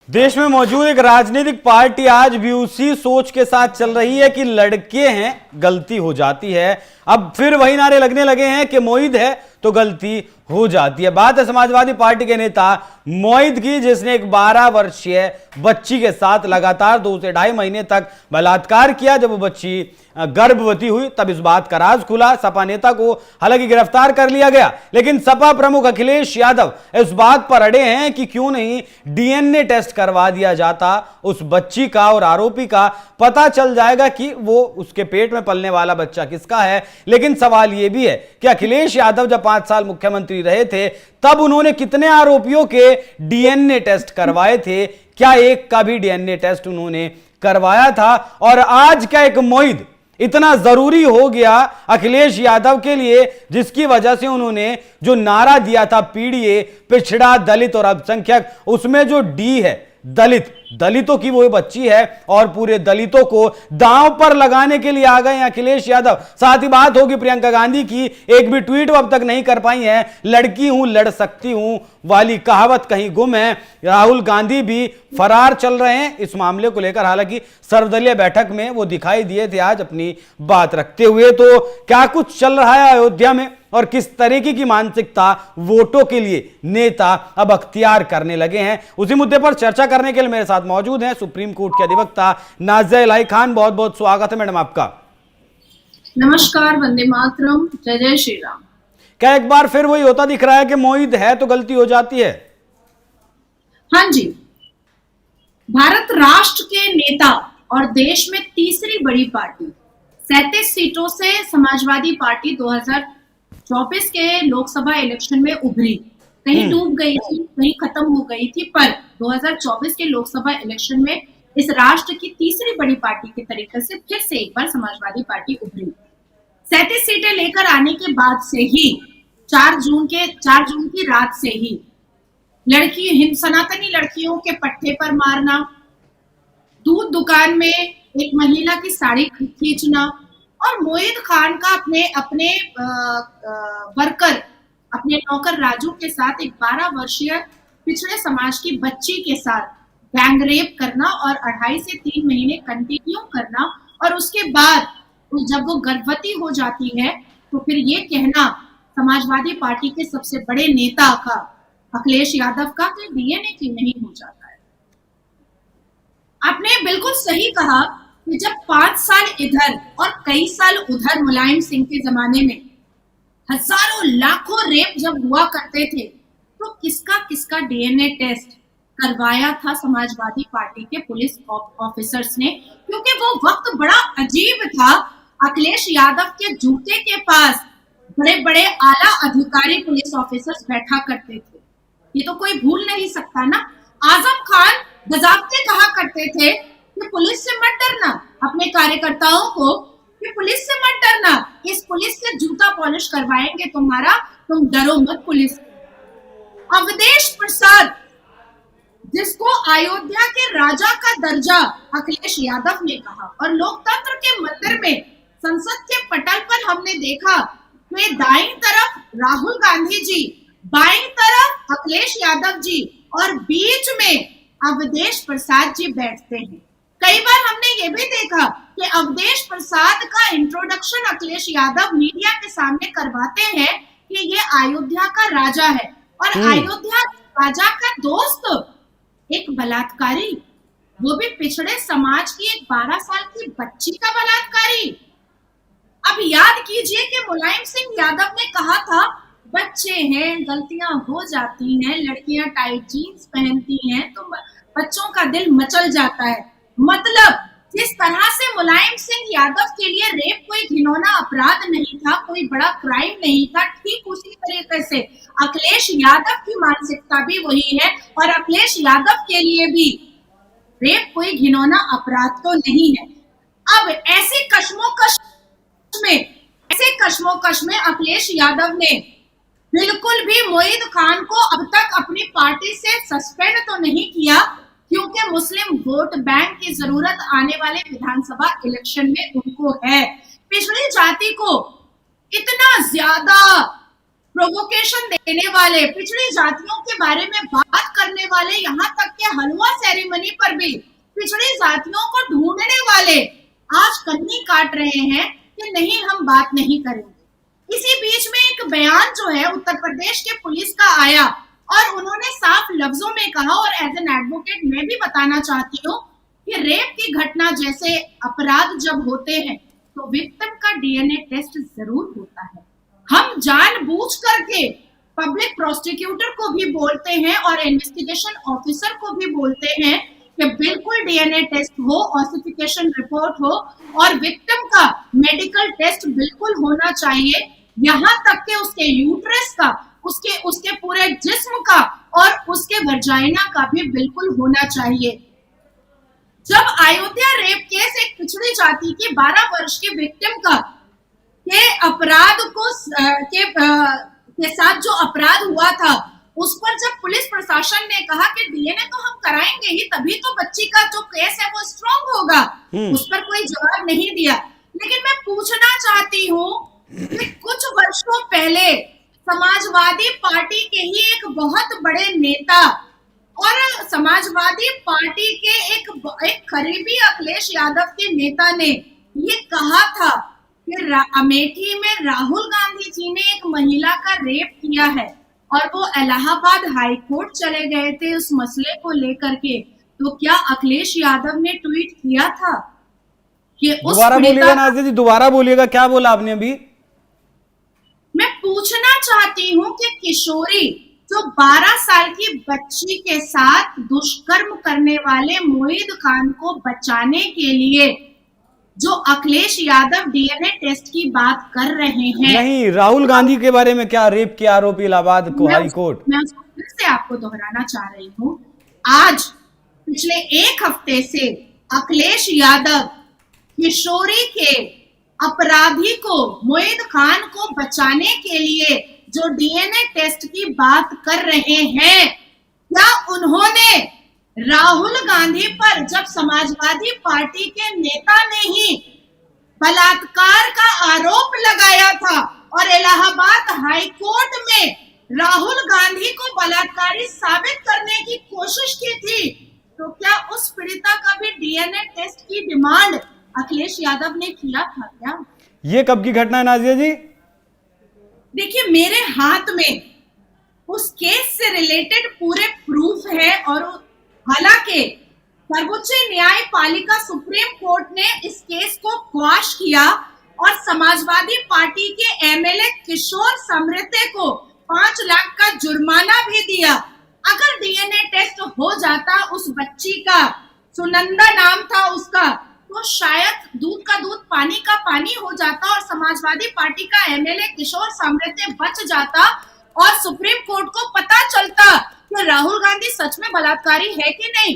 देश में मौजूद एक राजनीतिक पार्टी आज भी उसी सोच के साथ चल रही है कि लड़के हैं गलती हो जाती है। अब फिर वही नारे लगने लगे हैं कि मोईद है तो गलती हो जाती है। बात है समाजवादी पार्टी के नेता मोईद की, जिसने एक 12 वर्षीय बच्ची के साथ लगातार 2 से ढाई महीने तक बलात्कार किया। जब वो बच्ची गर्भवती हुई तब इस बात का राज खुला। सपा नेता को हालांकि गिरफ्तार कर लिया गया, लेकिन सपा प्रमुख अखिलेश यादव इस बात पर अड़े हैं कि क्यों नहीं डीएनए टेस्ट करवा दिया जाता उस बच्ची का, और आरोपी का पता चल जाएगा कि वो उसके पेट में पलने वाला बच्चा किसका है। लेकिन सवाल यह भी है कि अखिलेश यादव जब 5 साल मुख्यमंत्री रहे थे तब उन्होंने कितने आरोपियों के डीएनए टेस्ट करवाए थे? क्या एक का भी डीएनए टेस्ट उन्होंने करवाया था? और आज का एक मोईद इतना जरूरी हो गया अखिलेश यादव के लिए, जिसकी वजह से उन्होंने जो नारा दिया था पीडीए, पिछड़ा, दलित और अल्पसंख्यक, उसमें जो डी है दलितों की वो बच्ची है, और पूरे दलितों को दांव पर लगाने के लिए आ गए हैं अखिलेश यादव। साथ ही बात होगी प्रियंका गांधी की, एक भी ट्वीट वो अब तक नहीं कर पाई है। लड़की हूं लड़ सकती हूं वाली कहावत कहीं गुम है। राहुल गांधी भी फरार चल रहे हैं इस मामले को लेकर। हालांकि सर्वदलीय बैठक में वो दिखाई दिए थे आज अपनी बात रखते हुए। तो क्या कुछ चल रहा है अयोध्या में और किस तरीके की मानसिकता वोटों के लिए नेता अब अख्तियार करने लगे हैं, उसी मुद्दे पर चर्चा करने के लिए मेरे साथ मौजूद हैं सुप्रीम कोर्ट के अधिवक्ता नाज़िया इलाही खान। बहुत बहुत स्वागत है मैडम आपका। नमस्कार, वंदे मातरम, जय जय श्री राम। क्या एक बार फिर वही होता दिख रहा है कि मोईद है तो गलती हो जाती है? हाँ जी, भारत राष्ट्र के नेता और देश में तीसरी बड़ी पार्टी 37 सीटों से समाजवादी पार्टी 2024 के लोकसभा इलेक्शन में उभरी। कहीं डूब गई थी, कहीं खत्म हो गई थी, पर 2024 के लोकसभा इलेक्शन में इस राष्ट्र की तीसरी बड़ी पार्टी के तरीके से फिर से एक बार समाजवादी पार्टी उभरी। 37 सीटें लेकर आने के बाद से ही 4 जून की रात से ही सनातनी लड़कियों के पट्टे पर मारना, दूध दुकान में एक महिला की साड़ी खींचना, और मोईद खान का अपने वर्कर, अपने नौकर राजू के साथ एक 12 वर्षीय पिछड़े समाज की बच्ची के साथ गैंग रेप करना और 2.5 से 3 महीने कंटिन्यू करना, और उसके बाद जब वो गर्भवती हो जाती है तो फिर ये कहना समाजवादी पार्टी के सबसे बड़े नेता का, अखिलेश यादव का, कि डीएनए क्यों नहीं हो जाता है। आपने बिल्कुल सही कहा कि जब 5 साल इधर और कई साल उधर मुलायम सिंह के जमाने में हजारों लाखों रेप जब हुआ करते थे, तो किसका किसका डीएनए टेस्ट करवाया था समाजवादी पार्टी के पुलिस ऑफिसर्स ने? क्योंकि वो वक्त बड़ा अजीब था। अखिलेश यादव के जूते के पास बड़े बड़े आला अधिकारी पुलिस ऑफिसर्स बैठा करते थे, ये तो कोई भूल नहीं सकता ना। आजम खान बजाबते कहा करते थे कि पुलिस से मत डरना, अपने कार्यकर्ताओं को कि पुलिस से मत डरना, इस पुलिस से जूता पॉलिश करवाएंगे तुम्हारा, तुम डरो मत पुलिस। अवधेश प्रसाद, जिसको अयोध्या के राजा का दर्जा अखिलेश यादव ने कहा, और लोकतंत्र के मंदिर में संसद के पटल पर हमने देखा कि दाईं तरफ राहुल गांधी जी, बाईं तरफ अखिलेश यादव जी, और बीच में अवधेश प्रसाद जी बैठते हैं। कई बार हमने ये भी देखा कि अवधेश प्रसाद का इंट्रोडक्शन अखिलेश यादव मीडिया के सामने करवाते हैं कि ये अयोध्या का राजा है, और अयोध्या राजा का दोस्त एक बलात्कारी, वो भी पिछड़े समाज की एक 12 साल की बच्ची का बलात्कारी। अब याद कीजिए कि मुलायम सिंह यादव ने कहा था बच्चे हैं, गलतियां हो जाती हैं, लड़कियां टाइट जीन्स पहनती हैं तो बच्चों का दिल मचल जाता है। मतलब जिस तरह से मुलायम सिंह यादव के लिए रेप कोई घिनौना अपराध नहीं था, कोई बड़ा क्राइम नहीं था, ठीक उसी तरीके से अखिलेश यादव की मानसिकता भी वही है, और अखिलेश यादव के लिए भी रेप कोई घिनौना अपराध तो नहीं है। अब ऐसे कश्मोकश में अखिलेश यादव ने बिल्कुल भी मोईद खान को अब तक अपनी पार्टी से सस्पेंड तो नहीं किया, क्योंकि मुस्लिम वोट बैंक की जरूरत आने वाले विधानसभा इलेक्शन में उनको है। पिछड़ी जाति को इतना ज्यादा प्रोवोकेशन देने वाले, पिछड़ी जातियों के बारे में बात करने वाले, यहाँ तक के हलवा सेरेमनी पर भी पिछड़ी जातियों को ढूंढने वाले आज कन्नी काट रहे हैं कि नहीं हम बात नहीं करेंगे। इसी बीच में एक बयान जो है उत्तर प्रदेश के पुलिस का आया और उन्होंने साफ लफ्जों में कहा, और एज एन एडवोकेट मैं भी बताना चाहती हूँ कि रेप की घटना जैसे अपराध जब होते हैं तो विक्टिम का डीएनए टेस्ट जरूर होता है। हम जानबूझ करके पब्लिक प्रोसिक्यूटर को भी बोलते हैं और इन्वेस्टिगेशन ऑफिसर को भी बोलते हैं कि बिल्कुल डीएनए टेस्ट हो, ऑसिफिकेशन रिपोर्ट हो और विक्टिम का मेडिकल टेस्ट बिल्कुल होना चाहिए, यहाँ तक कि उसके यूट्रस का, उसके पूरे जिस्म का और उसके वर्जाइना का भी बिल्कुल होना चाहिए। जब अयोध्या रेप केस एक पिछड़ी जाति की 12 वर्ष की विक्टिम का के अपराध को के साथ जो अपराध हुआ था उस पर जब पुलिस प्रशासन ने कहा कि डीएनए तो हम कराएंगे ही, तभी तो बच्ची का जो केस है वो स्ट्रॉन्ग होगा, उस पर कोई जवाब नहीं दिया। लेकिन मैं पूछना चाहती हूँ कि कुछ वर्षों पहले समाजवादी पार्टी के ही एक बहुत बड़े नेता और समाजवादी पार्टी के एक करीबी अखिलेश यादव के नेता ने ये कहा था कि अमेठी में राहुल गांधी जी ने एक महिला का रेप किया है और वो इलाहाबाद हाई कोर्ट चले गए थे उस मसले को लेकर के। तो क्या अखिलेश यादव ने ट्वीट किया था कि उस दोबारा बोलिएगा नाज़िया जी, दोबारा बोलिएगा, क्या बोला आपने अभी? मैं पूछना चाहती हूँ कि किशोरी जो 12 साल की बच्ची के साथ दुष्कर्म करने वाले मोईद खान को बचाने के लिए जो अखिलेश यादव डीएनए टेस्ट की बात कर रहे हैं, नहीं, राहुल गांधी के बारे में क्या, रेप के आरोपी इलाहाबाद को हाई कोर्ट। मैं उसको फिर से आपको दोहराना चाह रही हूँ। आज पिछले एक हफ्ते से अखिलेश यादव किशोरी के अपराधी को, मोईद खान को बचाने के लिए जो डीएनए टेस्ट की बात कर रहे हैं, क्या उन्होंने राहुल गांधी पर जब समाजवादी पार्टी के नेता ने ही बलात्कार का आरोप लगाया था और इलाहाबाद हाई कोर्ट में राहुल गांधी को बलात्कारी साबित करने की कोशिश की थी, तो क्या उस पीड़िता का भी डीएनए टेस्ट की डिमांड अखिलेश यादव ने किया था क्या? ये कब की घटना है नाज़िया जी? देखिए मेरे हाथ में उस केस से रिलेटेड पूरे प्रूफ है और हालांकि सर्वोच्च न्यायपालिका सुप्रीम कोर्ट ने इस केस को क्वाश किया और समाजवादी पार्टी के एमएलए किशोर समृद्धे को 5 लाख का जुर्माना भी दिया। अगर डीएनए टेस्ट हो जाता उस बच्ची का, सुनंदा नाम था उसका, तो शायद दूध का दूध पानी का पानी हो जाता और समाजवादी पार्टी का एमएलए किशोर समृद्धे बच जाता और सुप्रीम कोर्ट को पता चलता कि राहुल गांधी सच में बलात्कारी है कि नहीं।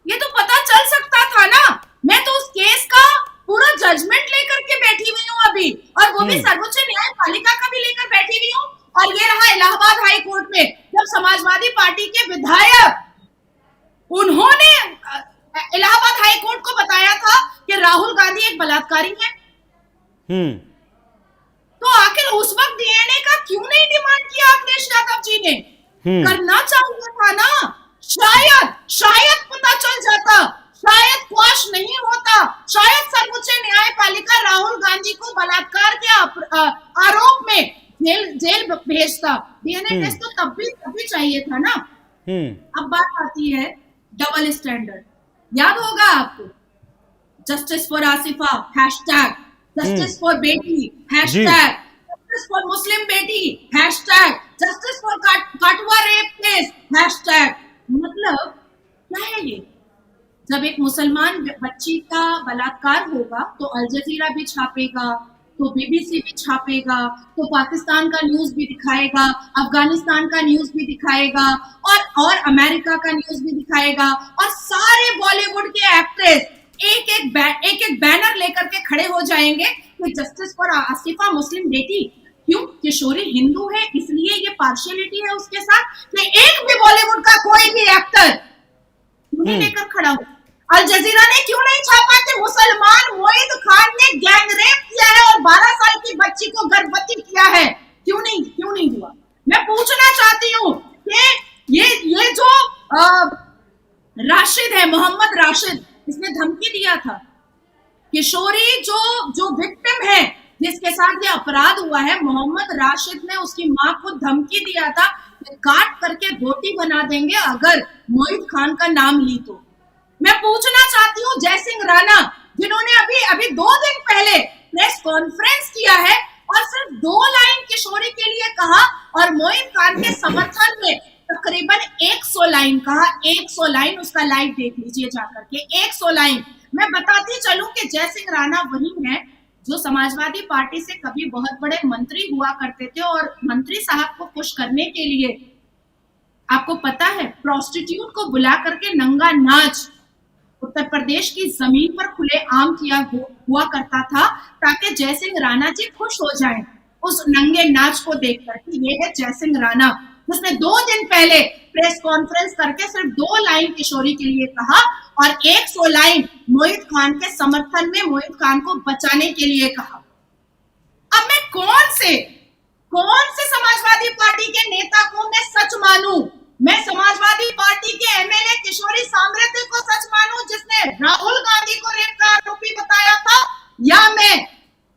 ये तो पता चल सकता था ना। मैं तो उस केस का पूरा जजमेंट लेकर के बैठी हुई हूँ अभी, और वो भी सर्वोच्च न्यायपालिका का भी लेकर बैठी हुई हूँ। और ये रहा इलाहाबाद हाई कोर्ट में जब समाजवादी पार्टी के विधायक, उन्होंने इलाहाबाद हाई कोर्ट को बताया था कि राहुल गांधी एक बलात्कारी है। तो आखिर उस वक्त डीएनए का क्यों नहीं डिमांड किया अखिलेश यादव जी ने? करना चाहिए था ना। शायद पता चल जाता, शायद क्वाश नहीं होता, शायद सर्वोच्च न्यायपालिका राहुल गांधी को बलात्कार के आरोप में जेल भेजता। डीएनए टेस्ट तो तब भी चाहिए था ना। अब बात आती है डबल स्टैंडर्ड। याद होगा आपको, justice for Asifa hashtag, justice for बेटी हैशटैग, जस्टिस फॉर मुस्लिम बेटी hashtag, justice for Kathua rape case hashtag. मतलब क्या है ये? जब एक मुसलमान बच्ची का बलात्कार होगा तो अल जजीरा भी छापेगा, तो बीबीसी भी छापेगा, तो पाकिस्तान का न्यूज भी दिखाएगा, अफगानिस्तान का न्यूज भी दिखाएगा और अमेरिका का न्यूज भी दिखाएगा, और सारे बॉलीवुड के एक्ट्रेस एक एक बैनर लेकर के खड़े हो जाएंगे कि जस्टिस फॉर आसिफा मुस्लिम बेटी। क्यों? किशोरी हिंदू है इसलिए ये पार्शियलिटी है उसके साथ कि एक भी बॉलीवुड का कोई भी एक्टर क्यों नहीं लेकर खड़ा हो? अल जजीरा ने क्यों नहीं छापा कि मुसलमान मोईद खान ने गैंग रेप किया है और 12 साल की बच्ची को गर्भवती किया है? क्यों क्यों नहीं हुआ? मैं पूछना चाहती हूँ कि ये जो राशिद है, मोहम्मद राशिद, इसने धमकी दिया था। किशोरी जो विक्टिम है, जिसके साथ ये अपराध हुआ है, मोहम्मद राशिद ने उसकी माँ को धमकी दिया था कि काट करके रोटी बना देंगे अगर मोहित खान का नाम ली तो। मैं पूछना चाहती हूँ जय सिंह राणा, जिन्होंने अभी 2 दिन पहले प्रेस कॉन्फ्रेंस किया है और सिर्फ 2 लाइन किशोरी के लिए कहा और मोहित खान के समर्थन में तकरीबन 100 लाइन कहा। 100 लाइन, उसका लाइव देख लीजिए जाकर के, 100 लाइन। मैं बताती चलूं कि जय सिंह राणा वही है जो समाजवादी पार्टी से कभी बहुत बड़े मंत्री हुआ करते थे और मंत्री साहब को खुश करने के लिए, आपको पता है, प्रोस्टिट्यूट को बुला करके नंगा नाच उत्तर प्रदेश की जमीन पर खुले आम किया हुआ करता था ताकि जय सिंह राणा जी खुश हो जाएं उस नंगे नाच को देख करके। ये है जय सिंह राणा, जिसने 2 दिन पहले प्रेस कॉन्फ्रेंस करके सिर्फ 2 लाइन किशोरी के लिए कहा और 100 लाइन मोहित खान के समर्थन में मोहित खान को बचाने के लिए कहा। अब मैं कौन से समाजवादी पार्टी के नेता को मैं सच मानूं? मैं समाजवादी पार्टी के एमएलए किशोरी सामर्थ को सच मानूं जिसने राहुल गांधी को रेप का आरोपी बताया था, या मैं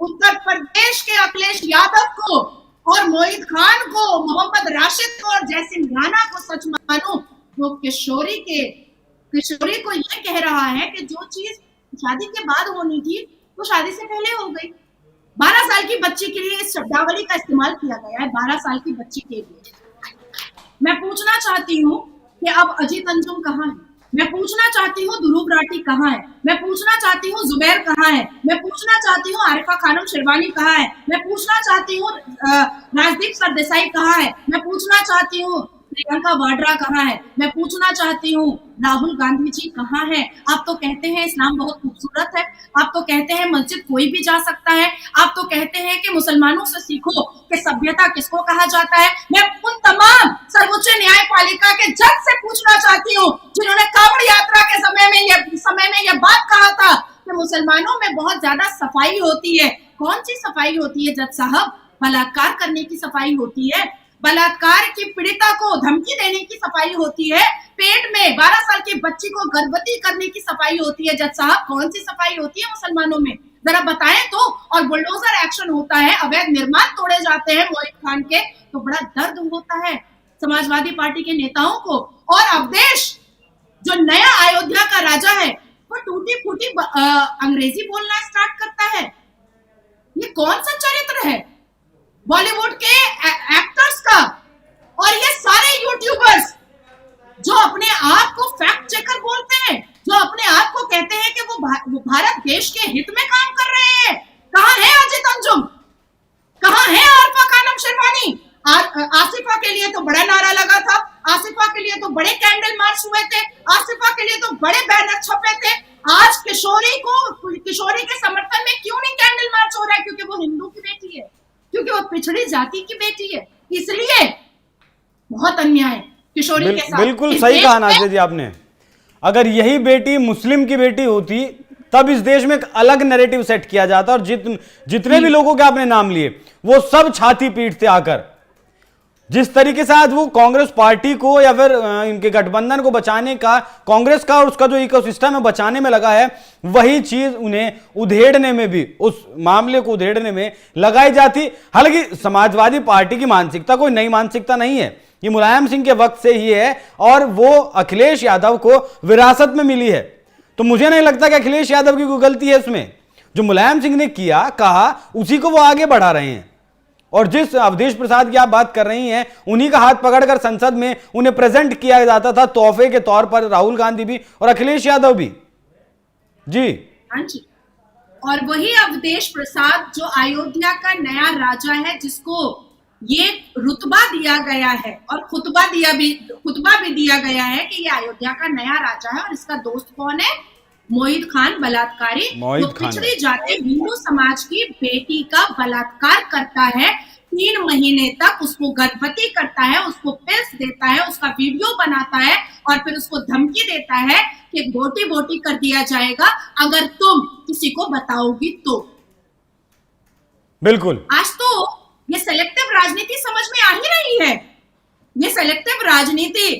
उत्तर प्रदेश के अखिलेश यादव को और मोहित खान को, मोहम्मद राशिद को और जय सिंह राणा को सच मानूं जो किशोरी को यह कह रहा है कि जो चीज शादी के बाद होनी थी वो शादी से पहले हो गई। 12 साल की बच्ची के लिए इस शब्दावली का इस्तेमाल किया गया है, 12 साल की बच्ची के लिए। मैं पूछना चाहती हूँ कि अब अजीत अंजुम कहाँ है? मैं पूछना चाहती हूँ ध्रुव राठी कहाँ है? मैं पूछना चाहती हूँ जुबैर कहाँ है? मैं पूछना चाहती हूँ आरिफा खानम शेरवानी कहाँ है? मैं पूछना चाहती हूँ राजदीप सरदेसाई कहाँ है? मैं पूछना चाहती हूँ प्रियंका वाड्रा कहाँ है? मैं पूछना चाहती हूँ राहुल गांधी जी कहाँ है? आप तो कहते हैं इस्लाम बहुत खूबसूरत है, आप तो कहते हैं मस्जिद कोई भी जा सकता है, आप तो कहते हैं कि मुसलमानों से सीखो कि सभ्यता किसको कहा जाता है। मैं उन तमाम सर्वोच्च न्यायपालिका के जज से पूछना चाहती हूँ जिन्होंने कांवड़ यात्रा के समय में यह बात कहा था कि मुसलमानों में बहुत ज्यादा सफाई होती है। कौन सी सफाई होती है जज साहब? बलात्कार करने की सफाई होती है, बलात्कार की पीड़िता को धमकी देने की सफाई होती है, पेट में 12 साल की बच्ची को गर्भवती करने की सफाई होती है। जज साहब, कौन सी सफाई होती है मुसलमानों में? जरा बताएं तो। और बुलडोजर एक्शन होता है, अवैध निर्माण तोड़े जाते हैं मोहित खान के, तो बड़ा दर्द होता है समाजवादी पार्टी के नेताओं को। और अवधेश जो नया अयोध्या का राजा है वो टूटी फूटी अंग्रेजी बोलना स्टार्ट करता है। ये कौन सा चरित्र है बॉलीवुड के एक्टर्स का? और ये सारे यूट्यूबर्स जो अपने आप को फैक्ट चेकर बोलते हैं, जो अपने आप को कहते हैं कि वो भारत देश के हित में काम कर रहे हैं, कहाँ है अजीत अंजुम? कहाँ है आरिफा खानम शेरवानी? आसिफा के लिए तो बड़ा नारा लगा था, आसिफा के लिए तो बड़े कैंडल मार्च हुए थे, आसिफा के लिए तो बड़े बैनर छपे थे। आज किशोरी के समर्थन में क्यों नहीं कैंडल मार्च हो रहा है? क्योंकि वो हिंदू की बेटी है, क्योंकि वो पिछड़ी जाति की बेटी है, इसलिए बहुत अन्याय किशोरी के साथ। बिल्कुल सही कहा नाज़िया जी आपने। अगर यही बेटी मुस्लिम की बेटी होती तब इस देश में एक अलग नैरेटिव सेट किया जाता और जितने भी लोगों के आपने नाम लिए वो सब छाती पीटते आकर। जिस तरीके से आज वो कांग्रेस पार्टी को या फिर इनके गठबंधन को बचाने का, कांग्रेस का और उसका जो इकोसिस्टम है बचाने में लगा है, वही चीज उन्हें उधेड़ने में भी, उस मामले को उधेड़ने में लगाई जाती। हालांकि समाजवादी पार्टी की मानसिकता कोई नई मानसिकता नहीं है, ये मुलायम सिंह के वक्त से ही है और वो अखिलेश यादव को विरासत में मिली है। तो मुझे नहीं लगता कि अखिलेश यादव की कोई गलती है इसमें। जो मुलायम सिंह ने किया, कहा, उसी को वो आगे बढ़ा रहे हैं। और जिस अवधेश प्रसाद की आप बात कर रही हैं, उन्हीं का हाथ पकड़कर संसद में उन्हें प्रेजेंट किया जाता था तोहफे के तौर पर, राहुल गांधी भी और अखिलेश यादव भी। जी हाँ जी। और वही अवधेश प्रसाद जो अयोध्या का नया राजा है, जिसको ये रुतबा दिया गया है और खुतबा भी दिया गया है कि ये अयोध्या का नया राजा है। और इसका दोस्त कौन है? मोहित खान, बलात्कारी, जो पिछड़ी जाति हिंदू समाज की बेटी का बलात्कार करता है, 3 महीने तक उसको गर्भवती करता है, उसको पिल्स देता है, उसका वीडियो बनाता है और फिर उसको धमकी देता है कि बोटी बोटी कर दिया जाएगा अगर तुम किसी को बताओगी तो। बिल्कुल। आज तो ये सेलेक्टिव राजनीति समझ में आ ही रही है। ये सेलेक्टिव राजनीति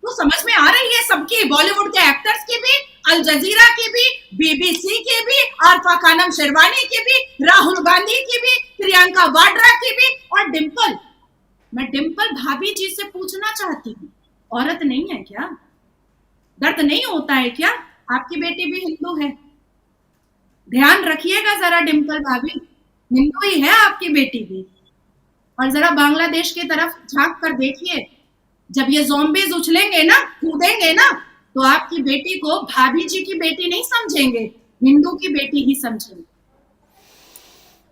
तो समझ में आ रही है सबकी, बॉलीवुड के एक्टर्स की भी, अल जजीरा की भी, बीबीसी की भी, आरफा खानम शेरवानी की भी, राहुल गांधी की भी, प्रियंका वाड्रा की भी, और डिंपल। मैं डिंपल भाभी जी से पूछना चाहती हूँ, औरत नहीं है क्या? दर्द नहीं होता है क्या? आपकी बेटी भी हिंदू है, ध्यान रखिएगा जरा डिंपल भाभी, हिंदू ही है आपकी बेटी भी। और जरा बांग्लादेश की तरफ झांक कर देखिए, जब ये ज़ॉम्बीज उछलेंगे ना, कूदेंगे ना, तो आपकी बेटी को भाभी जी की बेटी नहीं समझेंगे, हिंदू की बेटी ही समझेंगे।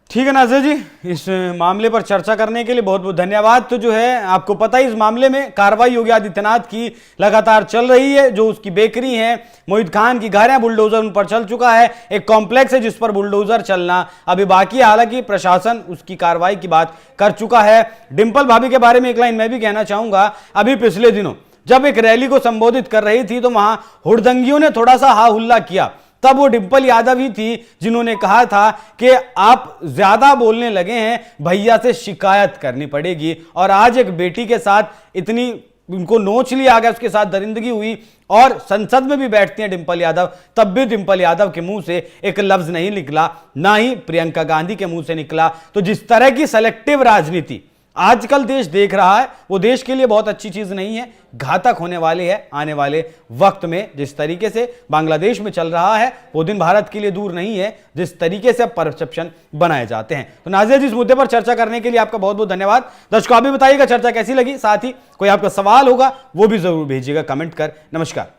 ठीक है नाज़िर जी, इस मामले पर चर्चा करने के लिए बहुत बहुत धन्यवाद। तो जो है आपको पता है इस मामले में कार्रवाई योगी आदित्यनाथ की लगातार चल रही है। जो उसकी बेकरी है, मोहित खान की घर है, बुलडोजर उन पर चल चुका है। एक कॉम्प्लेक्स है जिस पर बुलडोजर चलना अभी बाकी है, हालांकि प्रशासन उसकी कार्रवाई की बात कर चुका है। डिंपल भाभी के बारे में एक लाइन मैं भी कहना चाहूंगा। अभी पिछले दिनों जब एक रैली को संबोधित कर रही थी तो वहां हुड़दंगियों ने थोड़ा सा हा हुल्ला किया, तब वो डिंपल यादव ही थी जिन्होंने कहा था कि आप ज्यादा बोलने लगे हैं, भैया से शिकायत करनी पड़ेगी। और आज एक बेटी के साथ इतनी उनको नोच लिया गया, उसके साथ दरिंदगी हुई और संसद में भी बैठती हैं डिंपल यादव, तब भी डिंपल यादव के मुंह से एक लफ्ज नहीं निकला, ना ही प्रियंका गांधी के मुंह से निकला। तो जिस तरह की सेलेक्टिव राजनीति आजकल देश देख रहा है वो देश के लिए बहुत अच्छी चीज नहीं है, घातक होने वाली है आने वाले वक्त में। जिस तरीके से बांग्लादेश में चल रहा है वो दिन भारत के लिए दूर नहीं है, जिस तरीके से परसेप्शन बनाए जाते हैं। तो नाज़िर जी, इस मुद्दे पर चर्चा करने के लिए आपका बहुत बहुत धन्यवाद। दर्शकों आप भी बताइएगा चर्चा कैसी लगी, साथ ही कोई आपका सवाल होगा वो भी जरूर भेजिएगा कमेंट कर। नमस्कार।